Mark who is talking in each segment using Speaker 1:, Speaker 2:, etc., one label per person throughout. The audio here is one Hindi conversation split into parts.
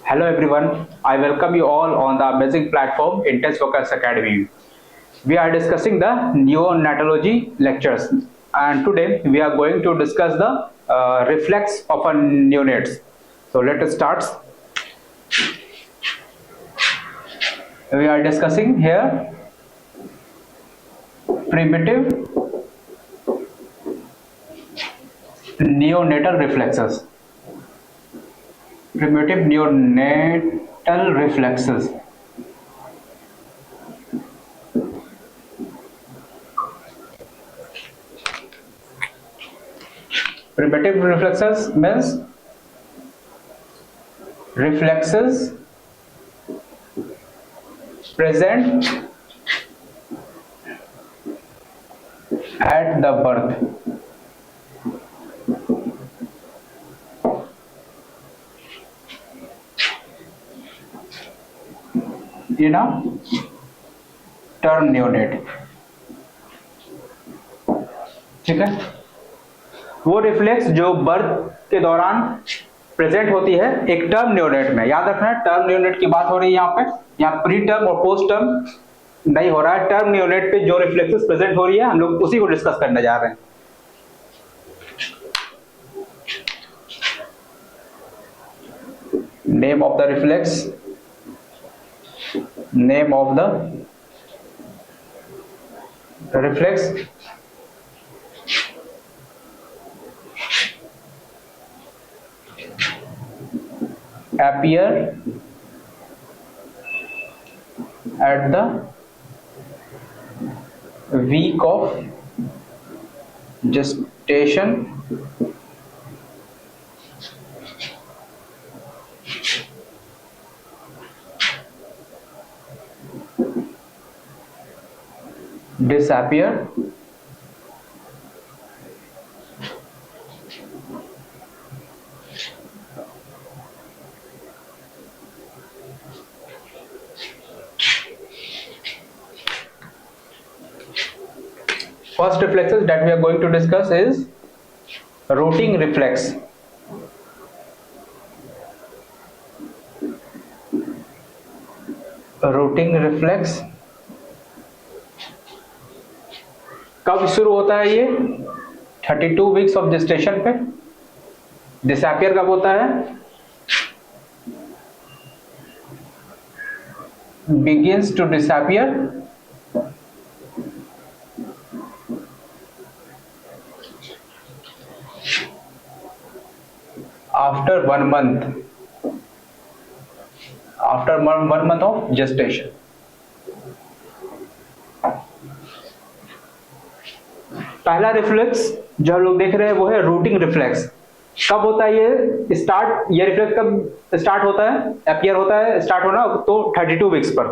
Speaker 1: Hello everyone, I welcome you all on the amazing platform Intense Focus Academy. We are discussing the neonatology lectures, and today we are going to discuss the reflex of a neonates. So let us start. We are discussing here primitive neonatal reflexes. Primitive neonatal reflexes. Primitive reflexes means reflexes present at the birth. In a term neonate. ठीक है, वो रिफ्लेक्स जो बर्थ के दौरान प्रेजेंट होती है एक टर्म न्यूनेट में। याद रखना है, टर्म न्यूनेट की बात हो रही है यहाँ पे। यहाँ प्री टर्म और पोस्ट टर्म नहीं हो रहा है। टर्म न्यूनेट पे जो रिफ्लेक्सेस प्रेजेंट हो रही है हम लोग उसी को डिस्कस करने जा रहे हैं। Name of the reflex, name of the reflex appear at the week of gestation disappear first reflexes that we are going to discuss is rooting reflex. Rooting reflex कब शुरू होता है? ये 32 वीक्स ऑफ जेस्टेशन पे। डिसअपियर कब होता है? Begins to disappear after 1 month, after 1 month of gestation. पहला रिफ्लेक्स जो हम लोग देख रहे हैं वो है रूटिंग रिफ्लेक्स। कब होता है ये स्टार्ट? ये रिफ्लेक्स कब स्टार्ट होता है, अपीयर होता है, स्टार्ट होना तो 32 वीक्स पर।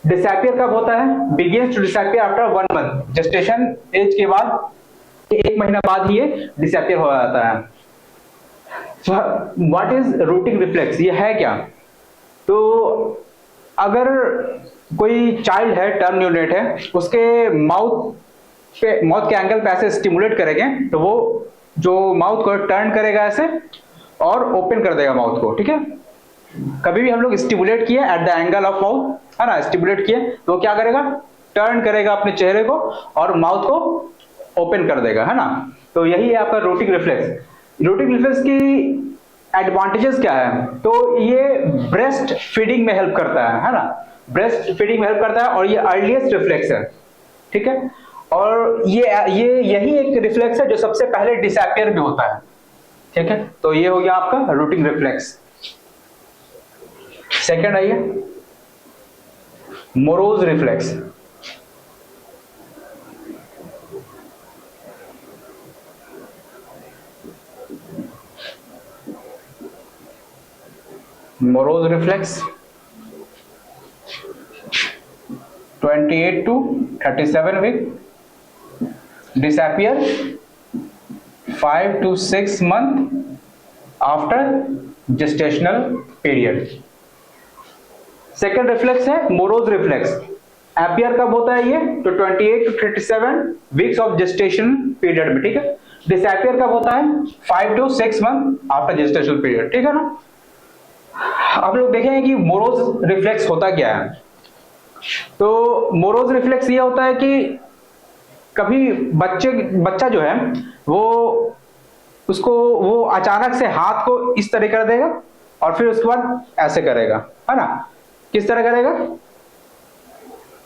Speaker 1: डिसअपियर कब होता है? Begins to disappear after 1 month, gestation age के बाद 1 महीना बाद ही ये डिसअपियर हो जाता है। What is routing reflex? ये है क्या? तो अगर कोई चाइल्ड है, टर्म न्यूनेट है, उसके माउथ के एंगल पे ऐसे स्टिमुलेट करेंगे तो वो जो माउथ को टर्न करेगा ऐसे और ओपन कर देगा माउथ को। ठीक है, कभी भी हम लोग स्टिमुलेट किए at the angle of mouth, है ना, स्टिमुलेट किए तो क्या करेगा? टर्न करेगा अपने चेहरे को और माउथ को ओपन कर देगा, है ना। तो यही है आपका रूटिंग रिफ्लेक्स। रूटिंग रिफ्लेक्स की एडवांटेजेस क्या है? तो ये ब्रेस्ट फीडिंग में हेल्प करता है ना, ब्रेस्ट फीडिंग में हेल्प करता है और ये अर्लीस्ट रिफ्लेक्स है। ठीक है, और ये यही एक रिफ्लेक्स है जो सबसे पहले डिसअपियर भी होता है। ठीक है, तो ये हो गया आपका रूटिंग रिफ्लेक्स। सेकंड आइए, morose reflex. Morose reflex 28 to 37 week, disappear 5 to 6 month after gestational period। Second reflex है मोरोज रिफ्लेक्स। अपीयर कब होता है ये? तो 28 to 37 weeks of gestation period में। ठीक है, डिसअपियर कब होता है? 5 to 6 month after gestational period. ठीक है ना। आप लोग देखेंगे कि मोरोज रिफ्लेक्स होता क्या है। तो मोरोज रिफ्लेक्स ये होता है कि कभी बच्चा जो है वो उसको वो अचानक से हाथ को इस तरह कर देगा और फिर उसके बाद ऐसे करेगा, है ना। किस तरह करेगा?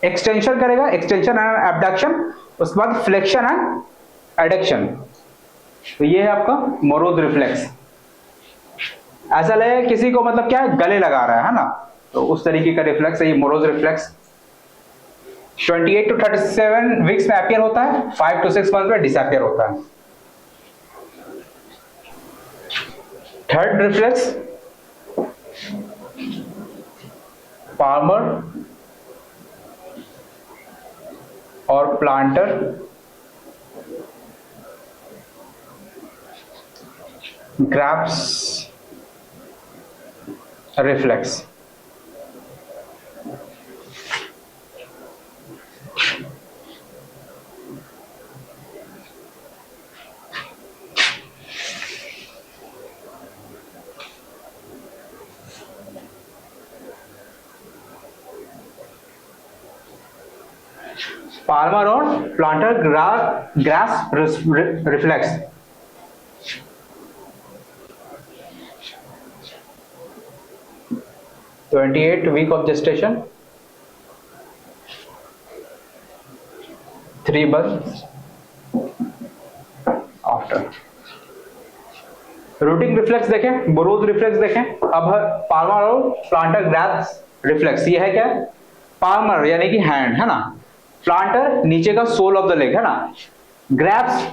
Speaker 1: एक्सटेंशन करेगा, एक्सटेंशन एंड एबडक्शन, उसके बाद फ्लेक्शन एंड एडक्शन। तो ये है आपका मोरोज रिफ्लेक्स। ऐसा लगे किसी को मतलब क्या है, गले लगा रहा है ना, तो उस तरीके का रिफ्लेक्स है ये मोरोज रिफ्लेक्स। 28 to 37 वीक्स में अपीयर होता है, 5 to 6 मंथ में डिसअपीयर होता है। थर्ड रिफ्लेक्स पाल्मर और प्लांटर ग्राफ्स रिफ्लेक्स। पाल्मर और प्लांटर ग्रास रिफ्लेक्स। तो 28 week of gestation, 3 months after. Rooting reflex देखें, मोरोज रिफ्लेक्स देखें। अब पाल्मर और प्लांटर ग्रास रिफ्लेक्स। ये है क्या? पाल्मर यानी कि हैंड, है ना। प्लांटर नीचे का सोल ऑफ द लेग, है ना। ग्रैप्स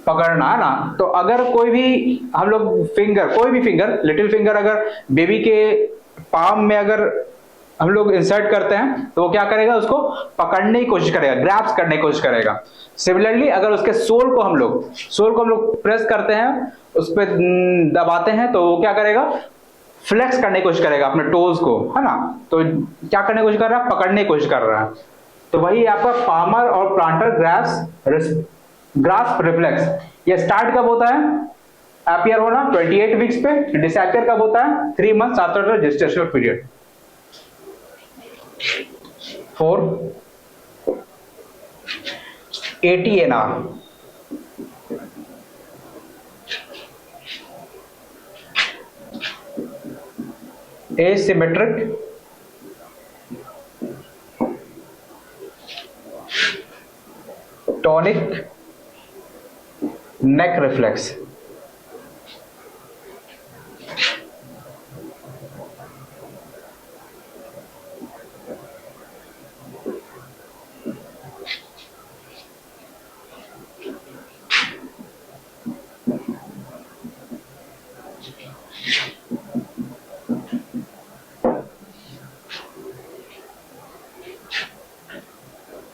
Speaker 1: पकड़ना, है ना। तो अगर कोई भी हम लोग फिंगर, कोई भी फिंगर, लिटिल फिंगर अगर बेबी के पाम में अगर हम लोग इंसर्ट करते हैं तो वो क्या करेगा? उसको पकड़ने की कोशिश करेगा, ग्रैप्स करने की कोशिश करेगा। सिमिलरली अगर उसके सोल को हम लोग प्रेस करते हैं, उस पर दबाते हैं, तो वो क्या करेगा? फ्लेक्स करने की कोशिश करेगा अपने टोज को, है ना। तो क्या करने की कोशिश कर रहा है? पकड़ने की कोशिश कर रहा है। तो वही आपका पाल्मर और प्लांटर ग्रास्प रिफ्लेक्स। ये स्टार्ट कब होता है? अपीयर होना 28 वीक्स पे। डिसअपीयर कब होता है? 3 months after the gestational period. 4 ATNR। Asymmetric tonic neck reflex.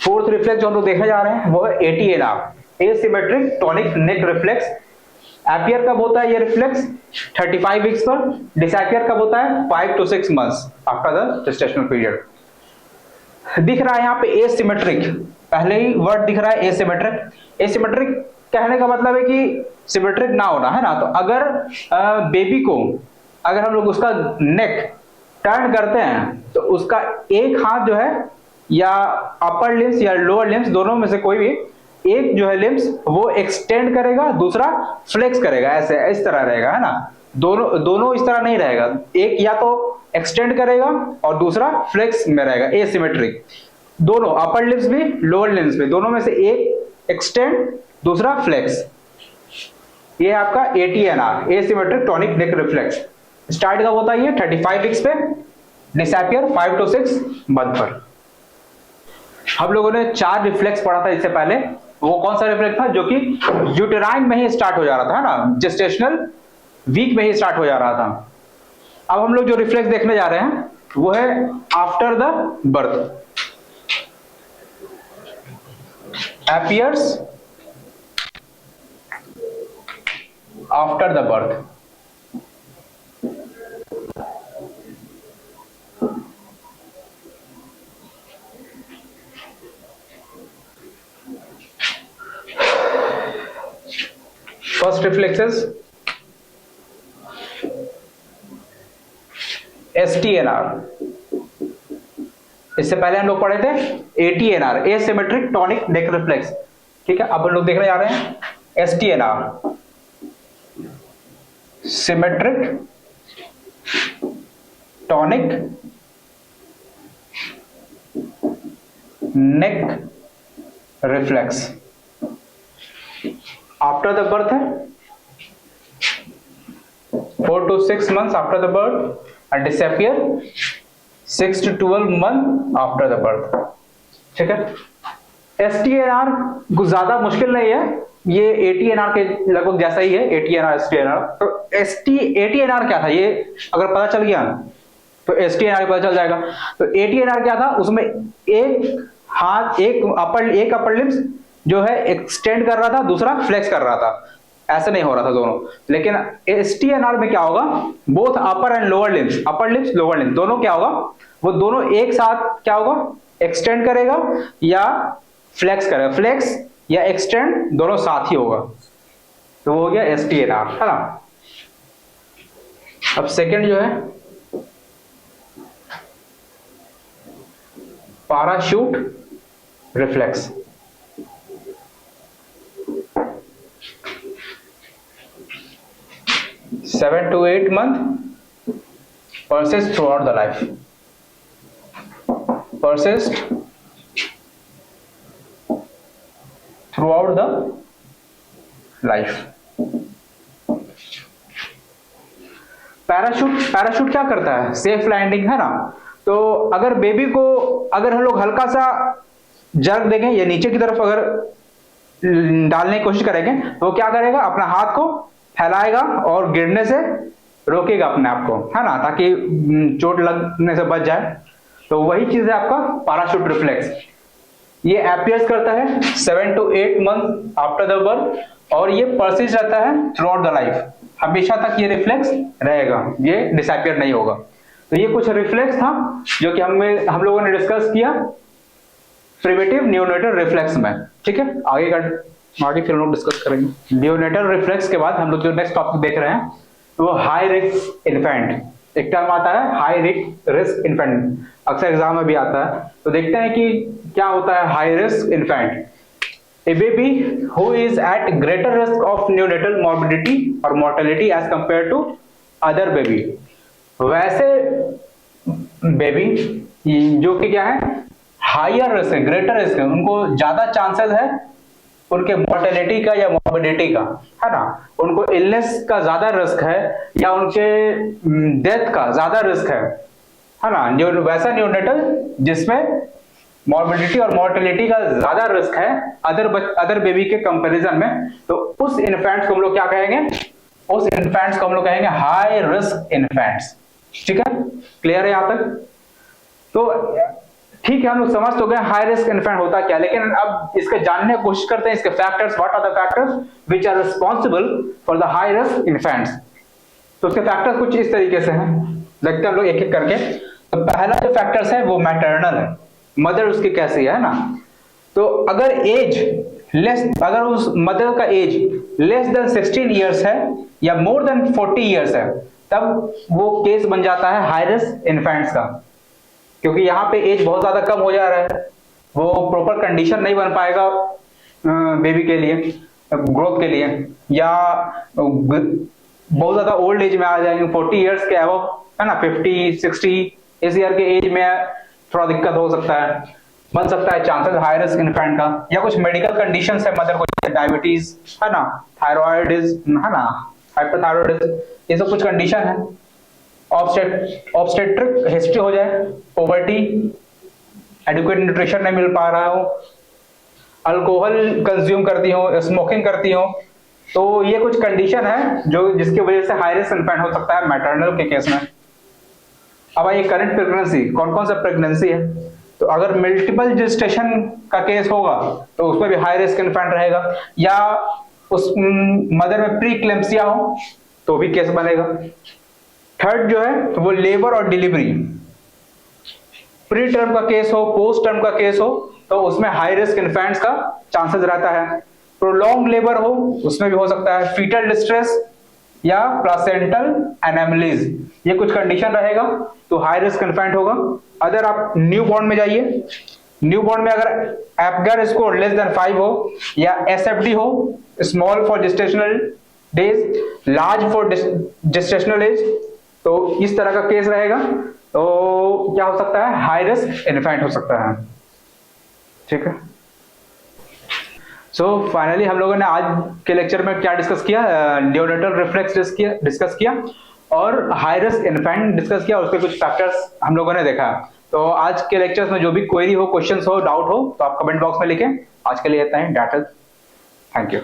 Speaker 1: Fourth reflex जो हम लोग देखने जा रहे हैं वो है ATNR, एसिमेट्रिक टॉनिक नेक रिफ्लेक्स। अपीयर कब होता है ये रिफ्लेक्स? 35 वीक्स पर। डिसअपीयर कब होता है? 5 to 6 months after the gestational period. दिख रहा है यहाँ पे एसिमेट्रिक, पहले ही वर्ड दिख रहा है एसिमेट्रिक। एसिमेट्रिक कहने का मतलब है कि सिमेट्रिक ना होना, है ना। तो अगर बेबी को अगर हम लोग उसका नेक टर्न करते हैं तो उसका एक हाथ जो है या अपर लिम्स या लोअर लिम्स, दोनों में से कोई भी एक जो है लिम्स वो एक्सटेंड करेगा, दूसरा फ्लेक्स करेगा, ऐसे इस तरह रहेगा, है ना। दोनों इस तरह नहीं रहेगा, एक या तो एक्सटेंड करेगा और दूसरा फ्लेक्स में रहेगा, एसिमेट्रिक। दोनों अपर लिम्स भी लोअर लिम्स भी, दोनों में से एक एक्सटेंड दूसरा फ्लेक्स। ये आपका ATNR, एसिमेट्रिक टॉनिक नेक रिफ्लेक्स। स्टार्ट कब होता है ये? 35 वीक्स पे। डिसअपीयर 5 to 6 मंथ पर। हम लोगों ने 4 रिफ्लेक्स पढ़ा था इससे पहले। वो कौन सा रिफ्लेक्स था? जो कि यूटेराइन में ही स्टार्ट हो जा रहा था ना, जेस्टेशनल वीक में ही स्टार्ट हो जा रहा था। अब हम लोग जो रिफ्लेक्स देखने जा रहे हैं वो है after the birth. appears after the birth. First reflexes STNR, इससे पहले हम लोग पढ़े थे ATNR, एसिमेट्रिक टॉनिक नेक रिफ्लेक्स। ठीक है, अब हम लोग देखने जा रहे हैं STNR, symmetric tonic neck reflex. After the birth है 4 to 6 months after the birth and disappear 6 to 12 months after the birth। ठीक है, STNR कुछ ज्यादा मुश्किल नहीं है, ये ATNR के लगभग जैसा ही है, ATNR STNR। तो ATNR क्या था, ये अगर पता चल गया तो STNR पता चल जाएगा। तो ATNR क्या था, उसमें एक हाथ, एक अपर लिम्स जो है एक्सटेंड कर रहा था, दूसरा फ्लेक्स कर रहा था, ऐसे नहीं हो रहा था दोनों। लेकिन STNR में क्या होगा, both upper and lower limbs, upper limbs lower limbs दोनों क्या होगा, वो दोनों एक साथ क्या होगा, एक्सटेंड करेगा या फ्लेक्स करेगा, फ्लेक्स या एक्सटेंड दोनों साथ ही होगा। तो वो हो गया STNR, है ना। अब सेकंड जो है parachute reflex. Seven to 8 months persist throughout the life, persist throughout the life। Parachute क्या करता है, सेफ लैंडिंग, है ना। तो अगर बेबी को अगर हम लोग हल्का सा जर्क देंगे या नीचे की तरफ अगर डालने की कोशिश करेंगे तो वो क्या करेगा, अपना हाथ को फैलाएगा और गिरने से रोकेगा अपने आप को, है ना, ताकि चोट लगने से बच जाए। तो वही चीज है आपका पैराशूट रिफ्लेक्स। ये अपीयर्स करता है 7 to 8 months after the birth और ये परसिस्ट रहता है थ्रू आउट द लाइफ, हमेशा तक ये रिफ्लेक्स रहेगा, ये डिसअपियर नहीं होगा। तो ये कुछ रिफ्लेक्स था जो कि हम लोगों ने डिस्कस किया प्रिमिटिव नियोनेटल रिफ्लेक्स में। ठीक है, आगे फिर हम लोग डिस्कस करेंगे। नियोनेटल रिफ्लेक्स के बाद हम लोग जो नेक्स्ट टॉपिक देख रहे हैं वो हाई रिस्क इन्फेंट। एक टर्म आता है हाई रिस्क इन्फेंट, अक्सर एग्जाम में भी आता है। तो देखते हैं कि क्या होता है high risk infant. A baby who is at greater risk of neonatal morbidity or mortality as compared to other baby। वैसे बेबी जो कि क्या है, हायर रिस्क है, ग्रेटर रिस्क है, उनको ज्यादा चांसेस है उनके मोर्टेलिटी का या मॉर्बिडिटी का, है ना, उनको इलनेस का ज्यादा रिस्क है या उनके डेथ का ज्यादा रिस्क है ना। वैसा न्यूनेटल जिसमें मॉर्बिडिटी और मोर्टेलिटी का ज्यादा रिस्क है अदर बेबी के कंपैरिजन में, तो उस इन्फेंट्स को हम लोग क्या कहेंगे, उस इन्फेंट्स को हम लोग कहेंगे हाई रिस्क इन्फेंट्स। ठीक है, क्लियर है यहां तक। तो ठीक है, हम लोग समझ तो गए हाई रिस्क इन्फेंट होता क्या, लेकिन अब इसके जानने की कोशिश करते हैं इसके factors, what are the factors which are responsible for the high risk infants. तो उसके फैक्टर्स कुछ इस तरीके से हैं, देखते हैं हम लोग एक एक करके। तो पहला जो फैक्टर्स है वो मैटरनल है, मदर उसकी कैसी है ना। तो अगर अगर उस मदर का एज लेस देन 16 इयर्स है या मोर देन 40 इयर्स है, तब वो केस बन जाता है हाई रिस्क इन्फेंट्स का, क्योंकि यहाँ पे एज बहुत ज्यादा कम हो जा रहा है, वो प्रॉपर कंडीशन नहीं बन पाएगा बेबी के लिए, ग्रोथ के लिए, या बहुत ज्यादा ओल्ड एज में आ जाएंगे 40 इयर्स के अबव, है ना, 50-60 इस ईयर के एज में थोड़ा दिक्कत हो सकता है, बन सकता है चांसेस हाई रिस्क इन्फेंट का। या कुछ मेडिकल कंडीशंस है मदर को, डायबिटीज, है ना, थायराइडिज्म, है ना, हाइपरथायरॉयडिज्म, ये सब कुछ कंडीशन है। ऑब्स्टेट्रिक हिस्ट्री हो जाए, पोवर्टी, एडिक्वेट न्यूट्रिशन नहीं मिल पा रहा हो, अल्कोहल कंज्यूम करती हो, स्मोकिंग करती हो, तो ये कुछ कंडीशन है जो जिसकी वजह से हाई रिस्क इन्फेंट हो सकता है मैटरनल के केस में। अब आइए करंट प्रेगनेंसी, कौन कौन सा प्रेगनेंसी है। तो अगर मल्टीपल जेस्टेशन का केस होगा तो उसमें भी हाई रिस्क इन्फेंट रहेगा, या उस मदर में प्री क्लेम्सिया हो तो भी केस बनेगा। थर्ड जो है वो लेबर और डिलीवरी, प्री टर्म का केस हो, पोस्ट टर्म का केस हो, तो उसमें हाई रिस्क इन्फेंट्स का चांसेस रहता है। प्रोलॉन्ग लेबर हो उसमें भी हो सकता है, फीटल डिस्ट्रेस या प्लासेंटल एनोमलीज, ये कुछ कंडीशन रहेगा तो हाई रिस्क इन्फेंट होगा। अगर आप न्यू बॉर्न में जाइए, न्यू बॉर्न में अगर एपगर स्कोर लेस देन 5 हो या एसएफडी हो, small for gestational days, large for gestational age, तो इस तरह का केस रहेगा तो क्या हो सकता है, हाई रिस्क इन्फेंट हो सकता है। ठीक है, सो फाइनली हम लोगों ने आज के लेक्चर में क्या डिस्कस किया, न्यूनेटल रिफ्लेक्स डिस्कस किया और हाई रिस्क इन्फेंट डिस्कस किया और उसके कुछ फैक्टर्स हम लोगों ने देखा। तो आज के लेक्चर्स में जो भी क्वेरी हो, क्वेश्चंस हो, डाउट हो तो आप कमेंट बॉक्स में लिखें। आज के लिए इतना ही, थैंक यू।